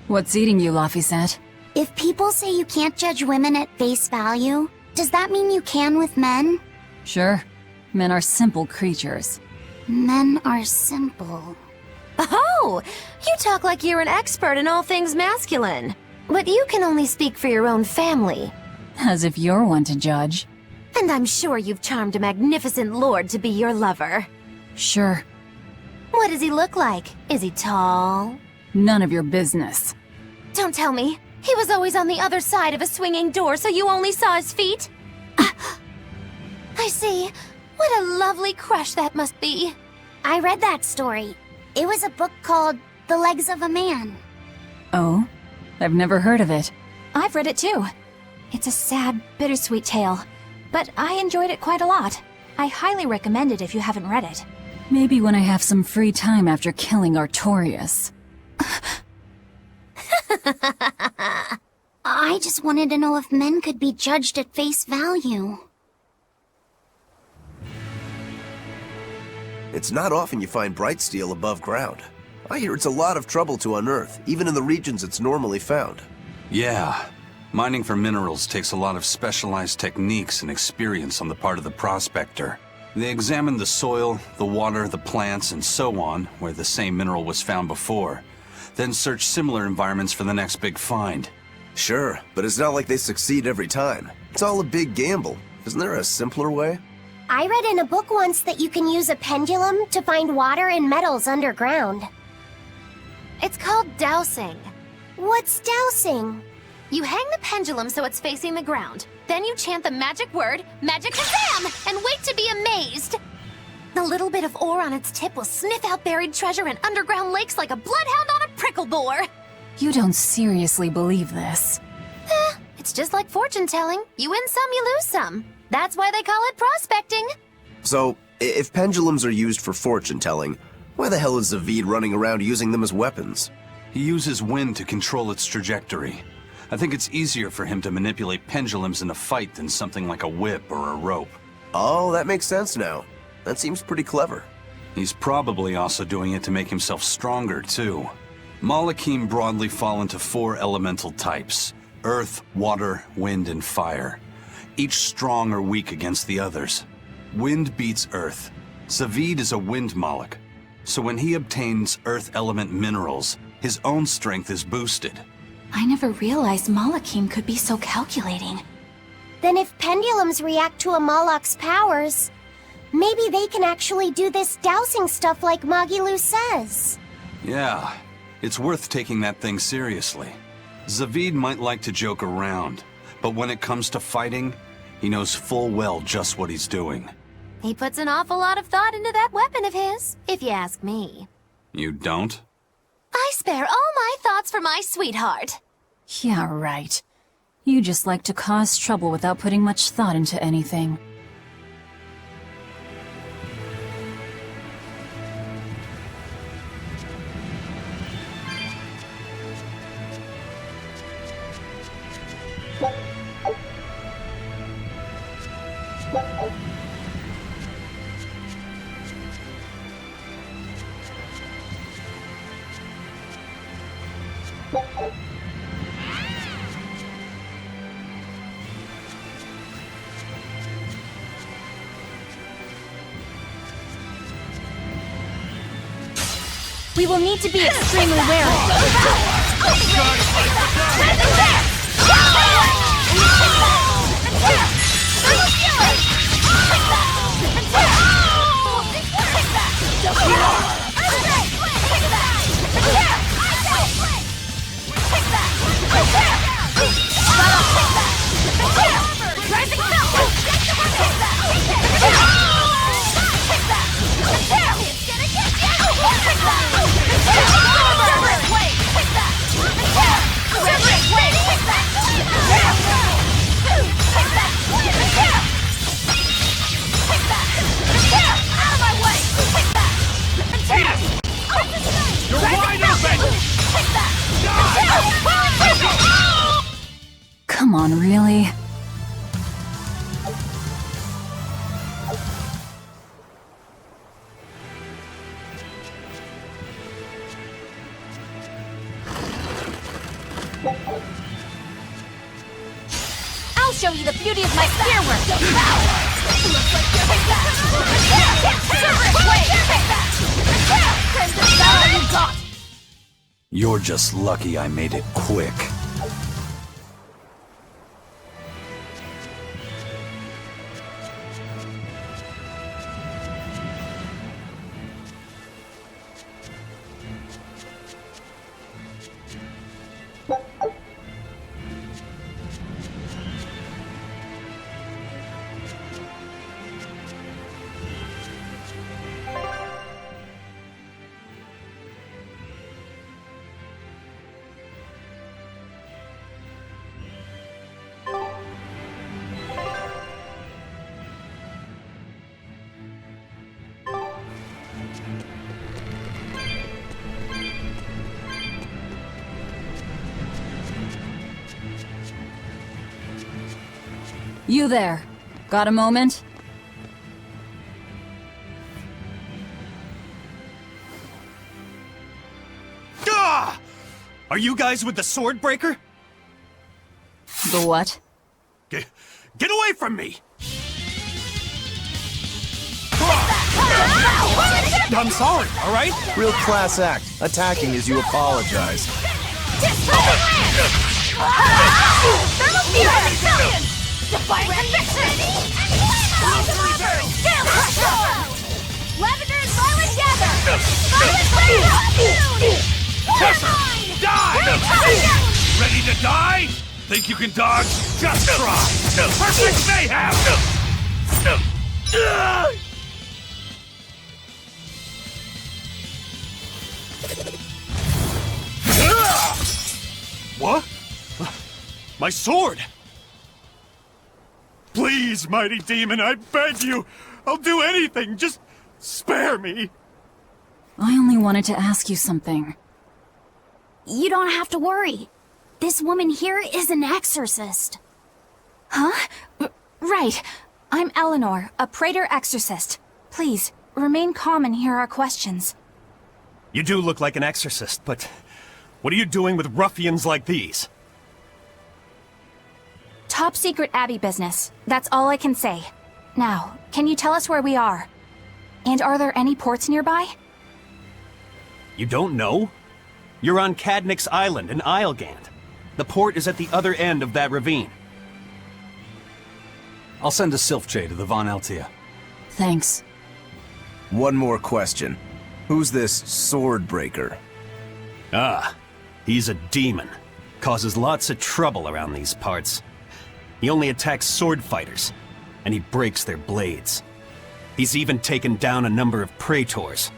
What's eating you, Laphicet? If people say you can't judge women at face value, does that mean you can with men? Sure. Men are simple creatures. Men are simple. Oh! You talk like you're an expert in all things masculine. But you can only speak for your own family. As if you're one to judge. And I'm sure you've charmed a magnificent lord to be your lover. Sure. What does he look like? Is he tall? None of your business. Don't tell me. He was always on the other side of a swinging door, so you only saw his feet? I see. What a lovely crush that must be. I read that story. It was a book called The Legs of a Man. Oh? I've never heard of it. I've read it too. It's a sad, bittersweet tale, but I enjoyed it quite a lot. I highly recommend it if you haven't read it. Maybe when I have some free time after killing Artorias. I just wanted to know if men could be judged at face value. It's not often you find bright steel above ground. I hear it's a lot of trouble to unearth, even in the regions it's normally found. Yeah. Mining for minerals takes a lot of specialized techniques and experience on the part of the prospector. They examine the soil, the water, the plants, and so on, where the same mineral was found before, then search similar environments for the next big find. Sure, but it's not like they succeed every time. It's all a big gamble. Isn't there a simpler way? I read in a book once that you can use a pendulum to find water and metals underground. It's called dowsing. What's dowsing? You hang the pendulum so it's facing the ground. Then you chant the magic word, Magic Kazam, and wait to be amazed. The little bit of ore on its tip will sniff out buried treasure in underground lakes like a bloodhound on a prickle boar. You don't seriously believe this. It's just like fortune telling. You win some, you lose some. That's why they call it prospecting. So, if pendulums are used for fortune telling, why the hell is Zavid running around using them as weapons? He uses wind to control its trajectory. I think it's easier for him to manipulate pendulums in a fight than something like a whip or a rope. Oh, that makes sense now. That seems pretty clever. He's probably also doing it to make himself stronger, too. Malakim broadly fall into 4 elemental types: earth, water, wind, and fire. Each strong or weak against the others. Wind beats earth. Zavid is a wind Moloch. So when he obtains earth element minerals, his own strength is boosted. I never realized Malakim could be so calculating. Then if pendulums react to a Moloch's powers, maybe they can actually do this dowsing stuff like Magilu says. Yeah, it's worth taking that thing seriously. Zavid might like to joke around, but when it comes to fighting, he knows full well just what he's doing. He puts an awful lot of thought into that weapon of his, if you ask me. You don't? I spare all my thoughts for my sweetheart. Yeah, right. You just like to cause trouble without putting much thought into anything. We will need to be extremely wary. show you the beauty of my spear work! Looks like you're back! You're just lucky I made it quick. You there. Got a moment? Gah! Are you guys with the Schwertbrecher? The what? Get away from me! I'm sorry, alright? Real class act, attacking as you apologize. Define conviction! Lavender and Violet gather! Violet Die! Ready to die? Think you can dodge? Just try! Perfect mayhem! What? My sword! Please, mighty demon, I beg you! I'll do anything, just spare me! I only wanted to ask you something. You don't have to worry. This woman here is an exorcist. Huh? Right. I'm Eleanor, a Praetor exorcist. Please, remain calm and hear our questions. You do look like an exorcist, but what are you doing with ruffians like these? Top secret Abbey business. That's all I can say. Now, can you tell us where we are? And are there any ports nearby? You don't know? You're on Cadnix Island in Islegand. The port is at the other end of that ravine. I'll send a Sylph-J to the Von Altia. Thanks. One more question. Who's this Schwertbrecher? Ah, he's a demon. Causes lots of trouble around these parts. He only attacks sword fighters, and he breaks their blades. He's even taken down a number of praetors.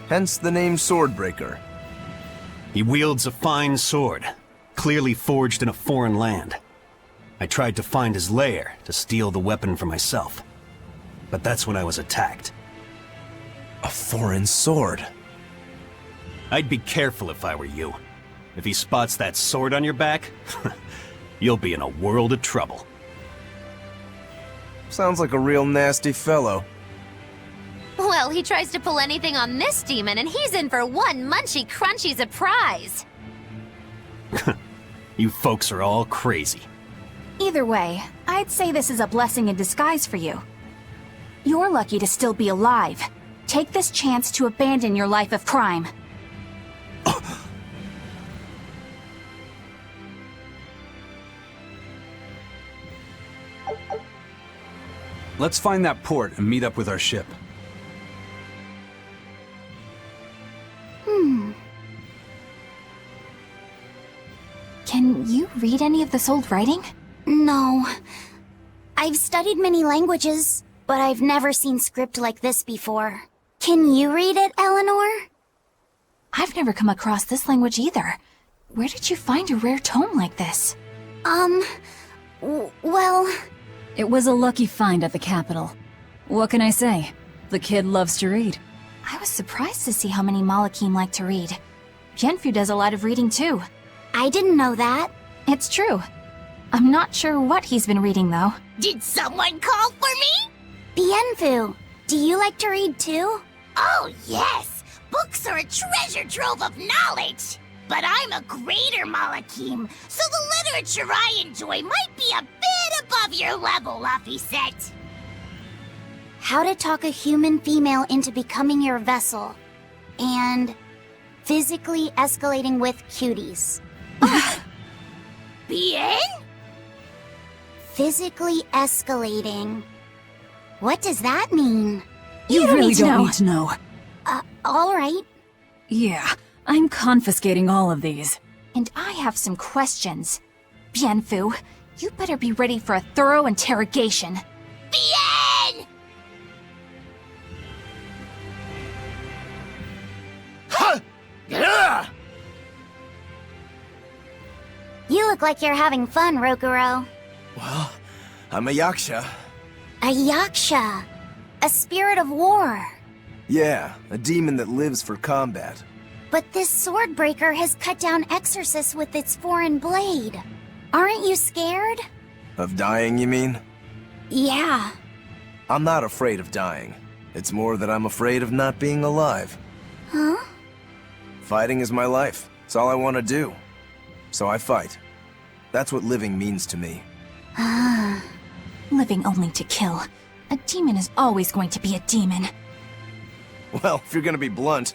Hence the name Schwertbrecher. He wields a fine sword, clearly forged in a foreign land. I tried to find his lair to steal the weapon for myself, but that's when I was attacked. A foreign sword. I'd be careful if I were you. If he spots that sword on your back, you'll be in a world of trouble. Sounds like a real nasty fellow. Well, he tries to pull anything on this demon, and he's in for one munchy crunchy surprise. You folks are all crazy. Either way, I'd say this is a blessing in disguise for you. You're lucky to still be alive. Take this chance to abandon your life of crime. Let's find that port and meet up with our ship. Can you read any of this old writing? No. I've studied many languages, but I've never seen script like this before. Can you read it, Eleanor? I've never come across this language either. Where did you find a rare tome like this? Well... It was a lucky find at the capital. What can I say? The kid loves to read. I was surprised to see how many Malakim like to read. Yenfu does a lot of reading too. I didn't know that. It's true. I'm not sure what he's been reading though. Did someone call for me? Bienfu, do you like to read too? Oh, yes! Books are a treasure trove of knowledge! But I'm a greater Malakim, so the literature I enjoy might be a bit above your level, Laphicet. How to talk a human female into becoming your vessel. And physically escalating with cuties. Bien? Physically escalating. What does that mean? You really don't need to know. All right. Yeah, I'm confiscating all of these. And I have some questions. Bienfu, you better be ready for a thorough interrogation. Bien! You look like you're having fun, Rokurou. Well, I'm a yaksha. A yaksha. A spirit of war. Yeah, a demon that lives for combat. But this Schwertbrecher has cut down exorcists with its foreign blade. Aren't you scared? Of dying, you mean? Yeah. I'm not afraid of dying. It's more that I'm afraid of not being alive. Huh? Fighting is my life. It's all I want to do. So I fight. That's what living means to me. Living only to kill. A demon is always going to be a demon. Well, if you're gonna be blunt.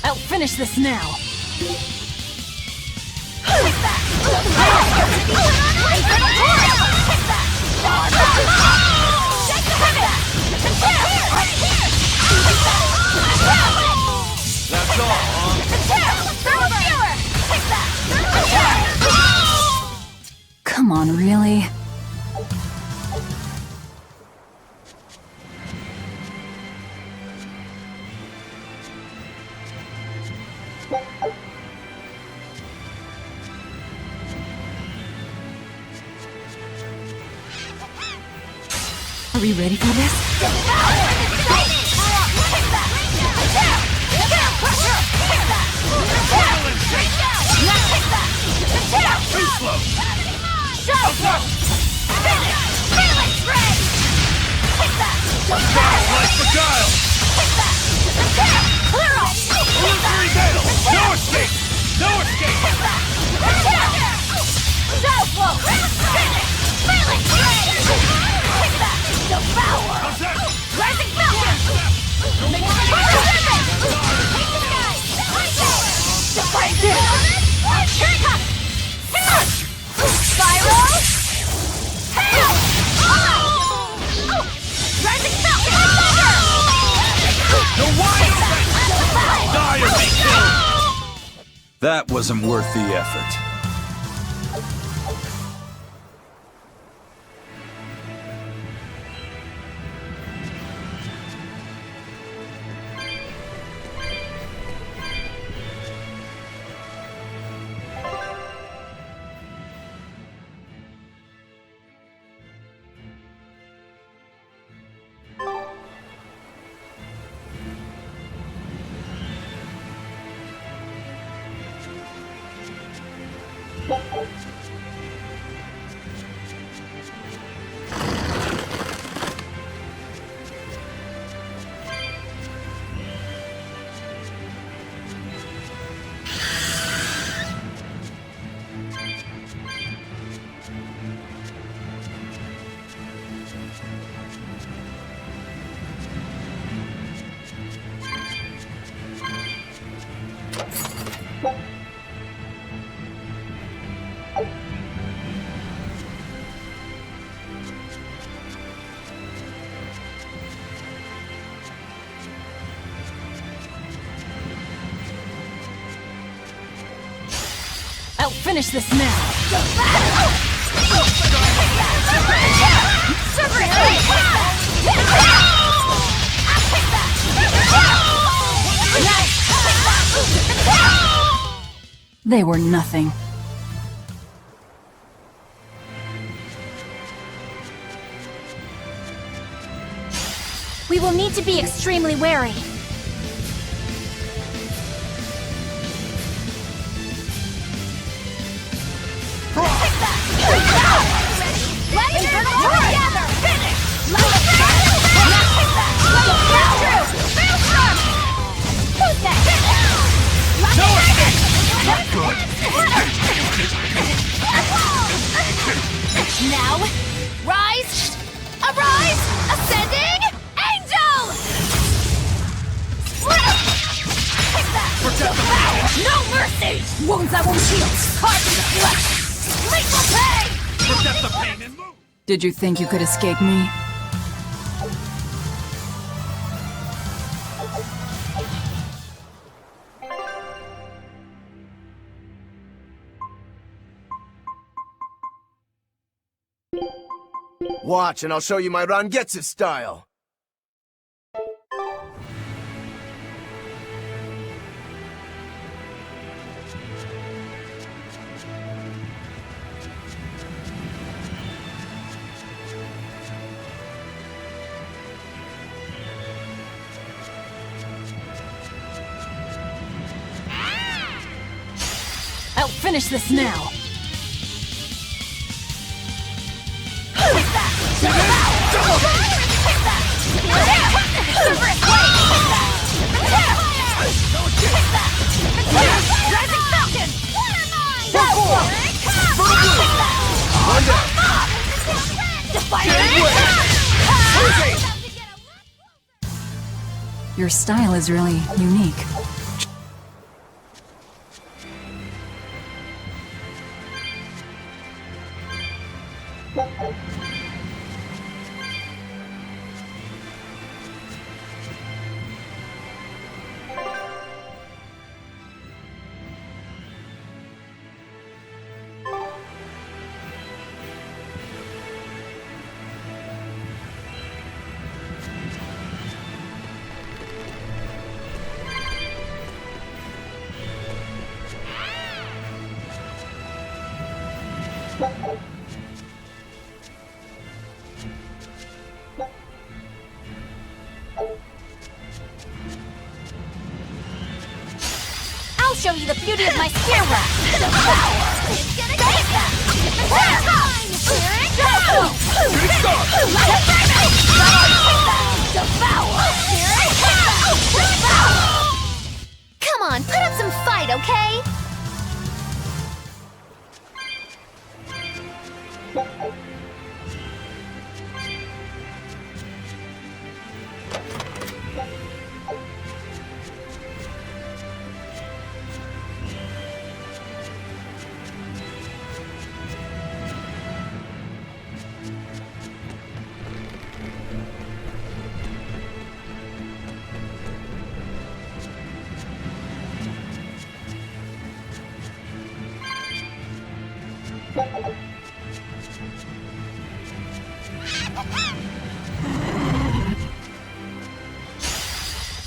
I'll finish this now. That's all, Come on, really? Are we ready for this? Too slow! Like the guile! Illusory veil! No escape! No escape! How's that? You're wide open! Die or be killed! That wasn't worth the effort. I'll finish this now. They were nothing. We will need to be extremely wary. Now, rise! Arise! Ascending! Angel! No mercy! Wounds that won't heal! Carved in the flesh! Lethal pain! Forget the pain and move! Did you think you could escape me? Watch, and I'll show you my Rangetsu style. I'll finish this now! Your style is really unique. I'll show you the beauty of my spear run. Come on, put up some fight, okay?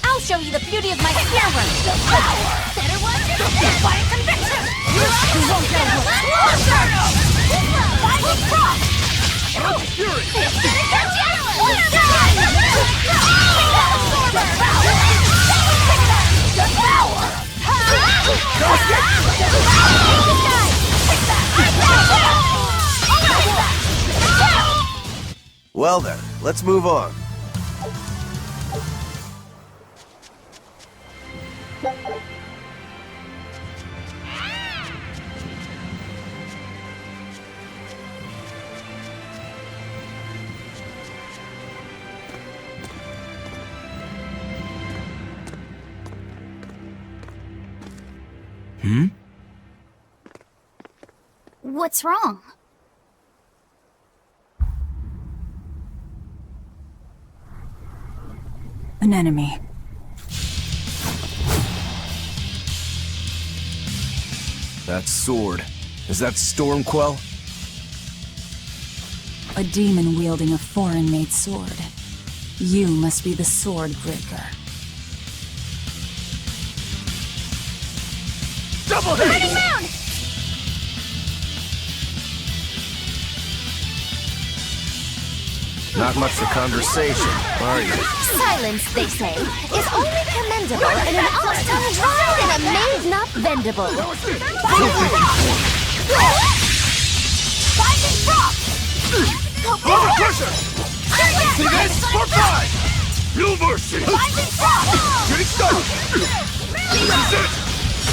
I'll show you the beauty of my spear run. Better watch it! Defiant conviction! You won't get away! Final cross! Well then, let's move on. What's wrong? An enemy. That sword. Is that Stormquell? A demon wielding a foreign-made sword. You must be the Swordbrecher. Double hit! Turning round! Not much for conversation, are you? Silence, they say, is only commendable in an ox tongue dried and a maid not bendable. Binding frost! Pressure! See this? For 5! No mercy! Binding frost! Getting stuck! That's it!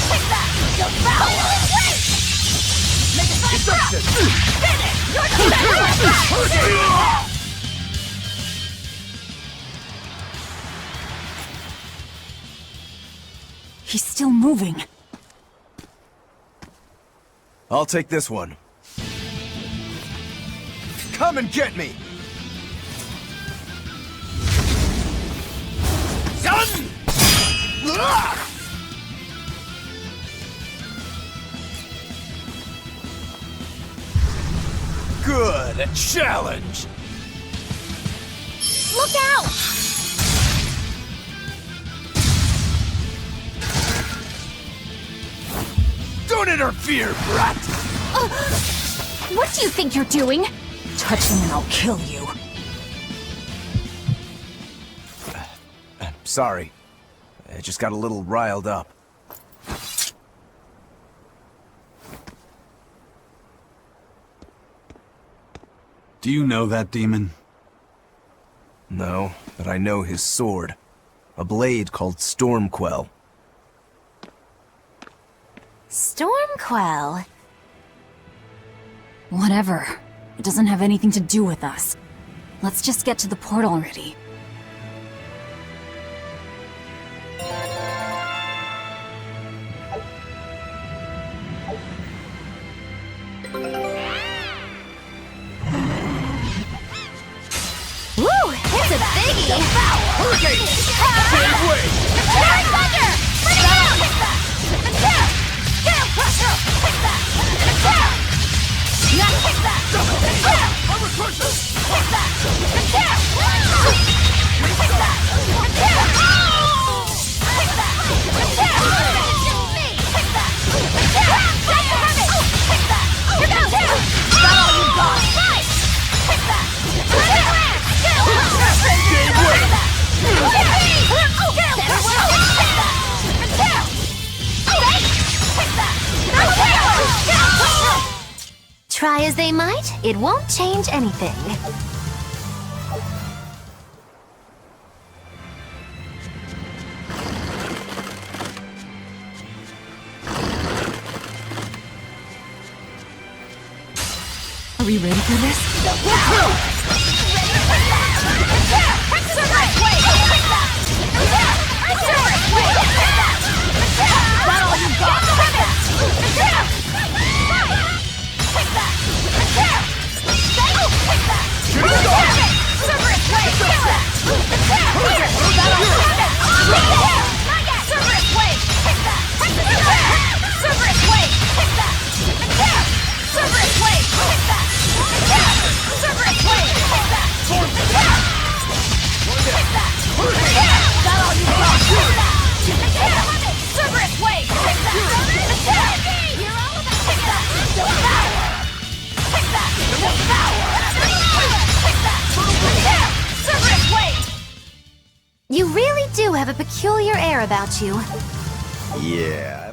Take that! Devour! Wait! Make it fast! Finish! Your He's still moving. I'll take this one. Come and get me! Done! Good, a challenge! Look out! Don't interfere, brat! What do you think you're doing? Touch him and I'll kill you. Sorry. I just got a little riled up. Do you know that demon? No, but I know his sword. A blade called Stormquell. Stormquell. Whatever. It doesn't have anything to do with us. Let's just get to the port already. Woo! It's a biggie! Hurricane! Same way! Fairy Thunder! Bring it on! Attack! Scale Crusher! Take that! Attack! Not take that! Attack! Armor Crusher! Take that! Attack! Take that! Attack! Take that! Attack! Me! Take that! Attack! Take that! Here goes! Is that all you got? Right! Take that! Attack! Scale Crusher! Same way! Try as they might, it won't change anything. Are we ready for this? You really do have a peculiar air about you. Yeah,